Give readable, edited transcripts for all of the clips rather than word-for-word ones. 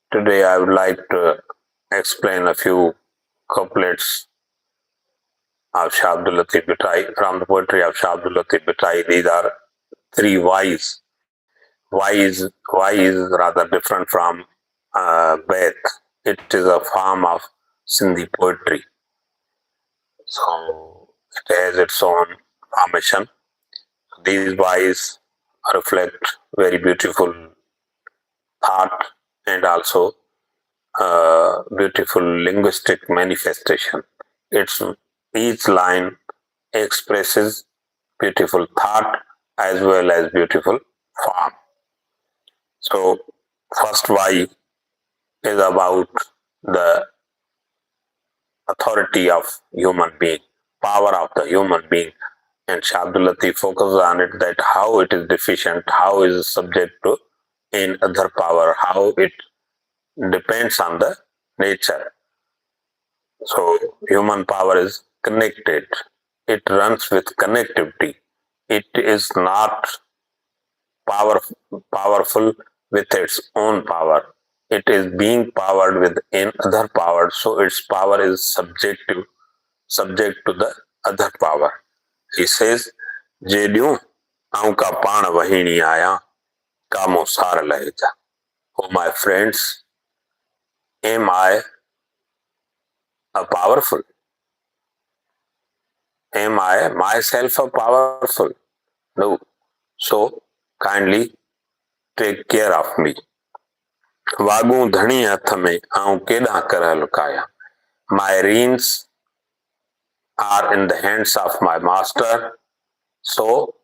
Today I would like to explain a few couplets of Shabdul Latif Bhittai from the poetry of Shabdul Latif Bhittai. These are three Y's. Y is rather different from Beth. It is a form of Sindhi poetry. So it has its own formation. These Y's reflect very beautiful thought and also beautiful linguistic manifestation. It's each line expresses beautiful thought as well as beautiful form. So first Y is about the authority of human being, power of the human being, and Shabdul Latif focuses on it that how it is deficient, how it is subject to in other power, how it depends on the nature. So human power is connected. It runs with connectivity. It is not powerful with its own power. It is being powered with in other power. So its power is subject to the other power. He says, "जेडियूं आऊं का पाण वहीणी आया, कामो सार लहे जा." Oh my friends, am I a powerful? Am I myself a powerful? No. So kindly take care of me. वागू धणी हथ में आऊं केॾां कर लुकाया. My reins are in the hands of my master. So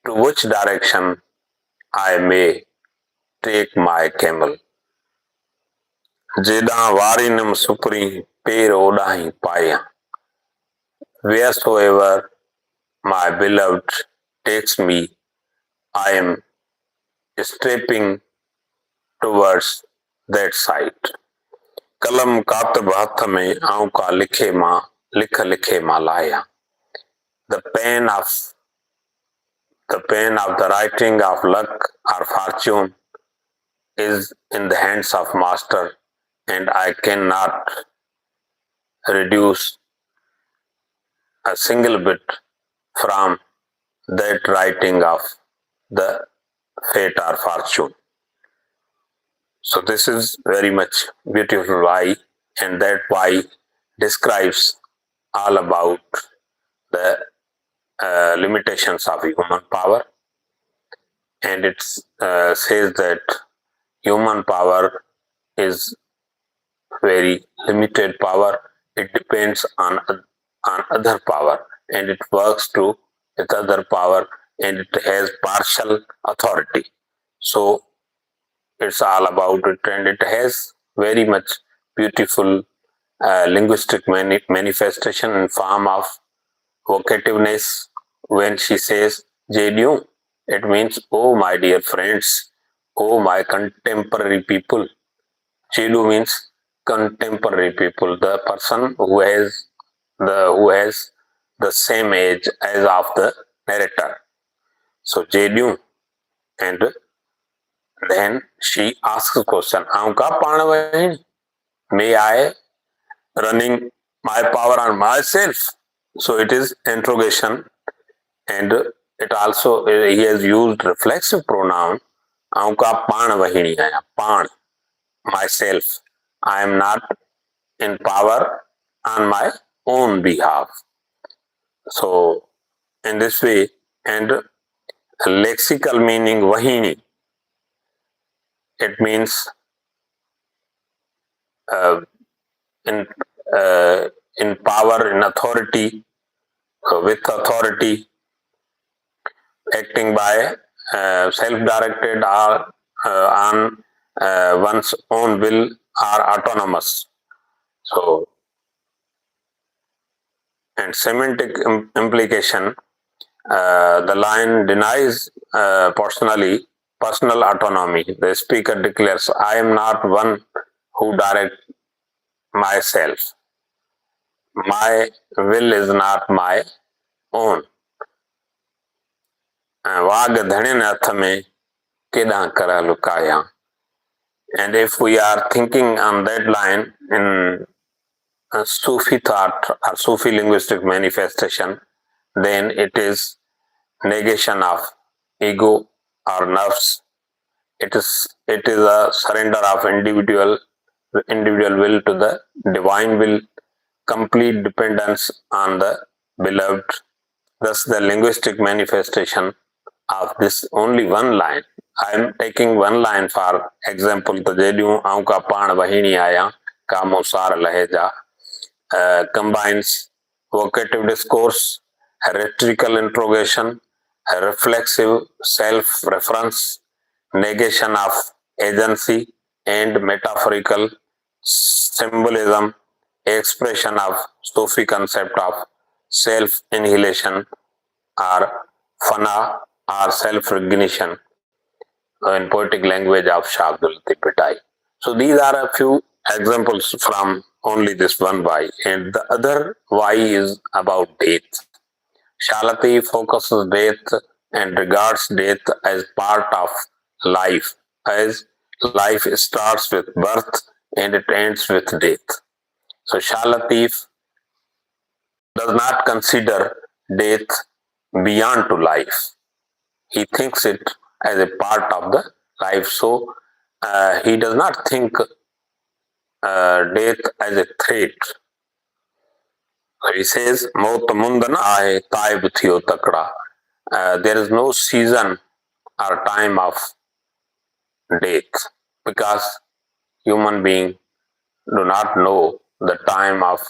to which direction I may take my camel? जेॾां वारिनम सुपरी पेर ओॾाहीं पाया. Wheresoever my beloved takes me, I am stepping towards that side. कलम कातब हथ में आऊं का लिखे मां लाया. The pen of the writing of luck or fortune is in the hands of master, and I cannot reduce a single bit from that writing of the fate or fortune. So this is very much beautiful why, and that why describes all about the limitations of human power, and it says that human power is very limited power. It depends on other power, and it works to with other power, and it has partial authority. So it's all about it, and it has very much beautiful linguistic manifestation in form of vocativeness. When she says "Jediu," it means, "Oh my dear friends, oh my contemporary people." Jedu means contemporary people, the person who has the same age as of the narrator. So Jediu, and then she asks a question, "Aunka Panavahini? May I running my power on myself?" So it is interrogation, and it also he has used reflexive pronoun. "Aunka Panavahini hai." Pan, myself. I am not in power on my own behalf. So in this way, and lexical meaning Vahini, it means in power, in authority, with authority, acting by self-directed or on one's own will or autonomous. So, and semantic implication, the line denies personal autonomy. The speaker declares, "I am not one who directs myself. My will is not my own." वाग धणिन हथ में केॾां कर लुकाया. And if we are thinking on that line in Sufi thought or Sufi linguistic manifestation, then it is negation of ego or nerves. It is a surrender of individual will to the divine will, complete dependence on the beloved. Thus, the linguistic manifestation of this only one line. I am taking one line for example. तो जेडियूं आऊं का पाण वहीणी आया का मुसार लहेजा combines vocative discourse, rhetorical interrogation, reflexive self-reference, negation of agency, and metaphorical symbolism, expression of Sufi concept of self-annihilation or fana or self-recognition in poetic language of Shah Abdul Latif Bhittai. So these are a few examples from only this one why, and the other why is about death. Shalati focuses death and regards death as part of life, as life starts with birth and it ends with death. So Shalatif does not consider death beyond to life. He thinks it as a part of the life. So he does not think death as a threat. He says, "Maut mundan aaye taib thiyo takda." There is no season or time of death because human beings do not know the time of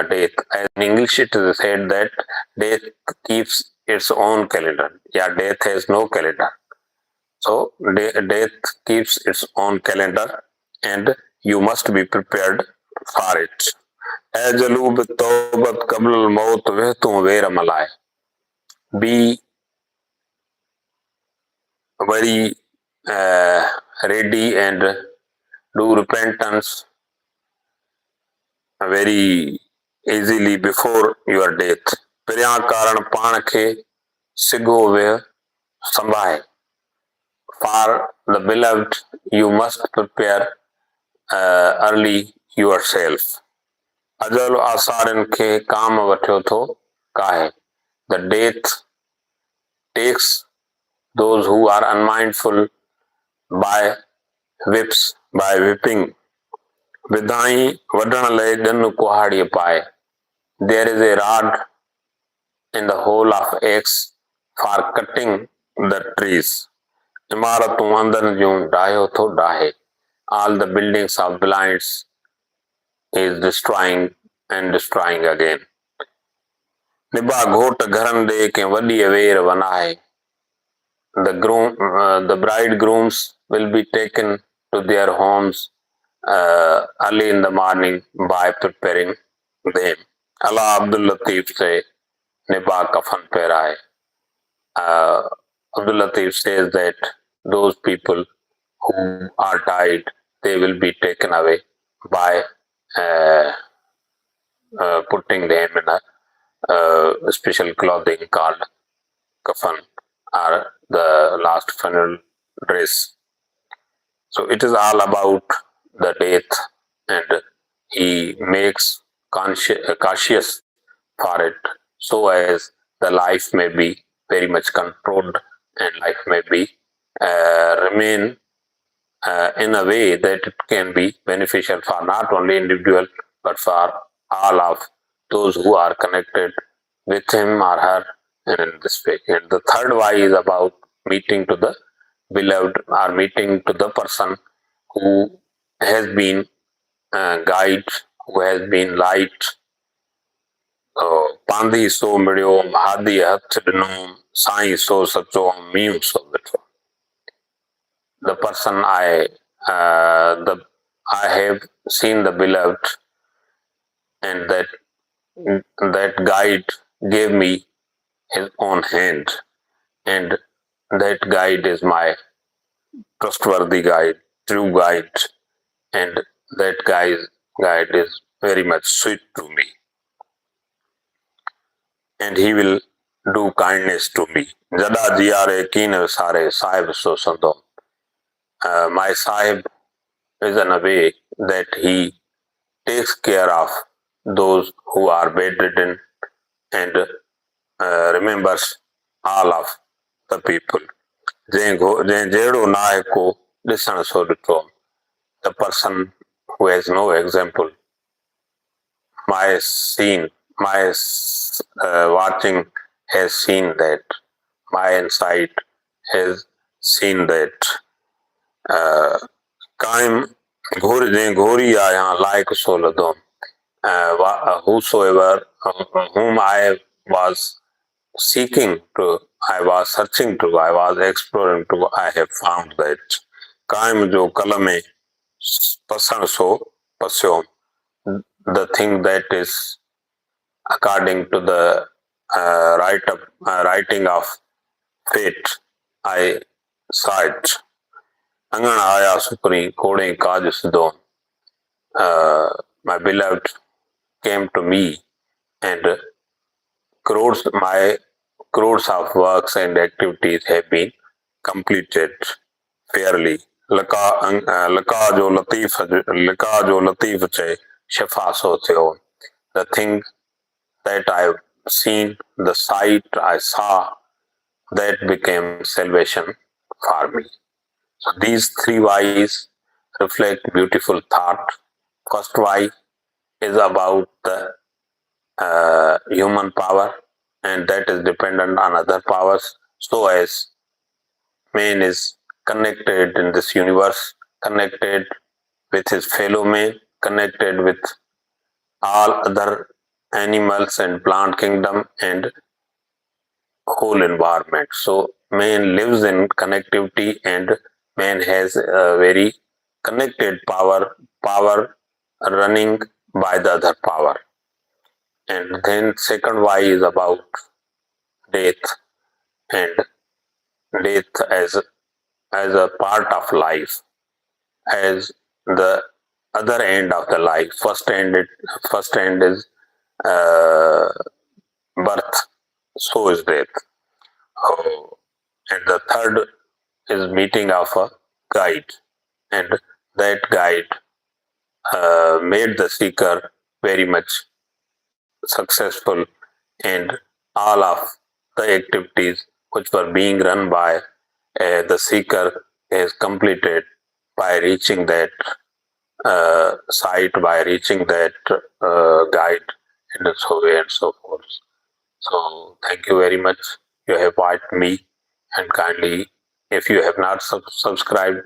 death. In English, it is said that death keeps its own calendar. Yeah, death has no calendar. So death keeps its own calendar, and you must be prepared for it. Ajalu bitawbat qabl al-maut wehtum vera malai. Be very ready and do repentance very easily before your death. Piryan karan paan ke sigo ve sambhaye. For the beloved, you must prepare early yourself. Ajal asarin ke kaam vathyo tho kahe. The death takes those who are unmindful by whips, by whipping. Vidai vadan lay gan kuhadi paye. There is a rod in the hole of axe for cutting the trees. Imaratun andan jun dayo tho dahe. All the buildings of blinds is destroying and destroying again. Niba ghot gharan de ke vadi aver vanahe. The bridegrooms will be taken to their homes early in the morning by preparing them. Allah Abdul Latif say, Niba kafan peraye. Abdul Latif says that those people who are died, they will be taken away by uh, putting them in a special clothing called kafan or the last funeral dress. So it is all about the death, and he makes cautious for it so as the life may be very much controlled and life may be remain in a way that it can be beneficial for not only individual but for all of those who are connected with him or her in this way. And the third why is about meeting to the beloved or meeting to the person who has been guide, who has been light. Pandi so midio, mahadi hath dinum, sai so sacho, mim so bitro. The person I have seen the beloved, and that guide gave me his own hand, and that guide is my trustworthy guide, true guide, and that guide is very much sweet to me, and he will do kindness to me. Jada jiare keen sare sahib so sando. My sahib is in a way that he takes care of those who are bedridden and remembers all of the people. The person who has no example, my scene, my watching has seen that, my insight has seen that. Kaim Ghori Aya like Soladom, whosoever whom I was seeking to, I was searching to, I was exploring to, I have found that. Kaim jo kalame pasan so pasyo, the thing that is according to the writing of fate, I saw it. Angan aya supri kode kaj sidon. My beloved came to me and my crores of works and activities have been completed fairly. Laka jo latif che shafa so theo. The thing that I've seen, the sight I saw, that became salvation for me. So these three whys reflect beautiful thought. First why is about the human power, and that is dependent on other powers. So as man is connected in this universe, connected with his fellow man, connected with all other animals and plant kingdom and whole environment. So man lives in connectivity, and man has a very connected power running by the other power. And then second why is about death, and death as a part of life, as the other end of the life. First end is uh, birth, so is death. Oh, and the third is meeting of a guide, and that guide made the seeker very much successful, and all of the activities which were being run by the seeker is completed by reaching that site, by reaching that guide, and so on and so forth. So, thank you very much. You have watched me, and kindly, if you have not subscribed,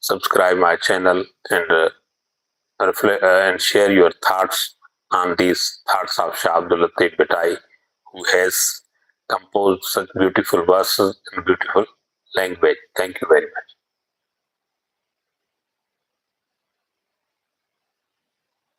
subscribe my channel and and share your thoughts on these thoughts of Shah Abdul Latif Bhai, who has composed such beautiful verses in beautiful language. Thank you very much.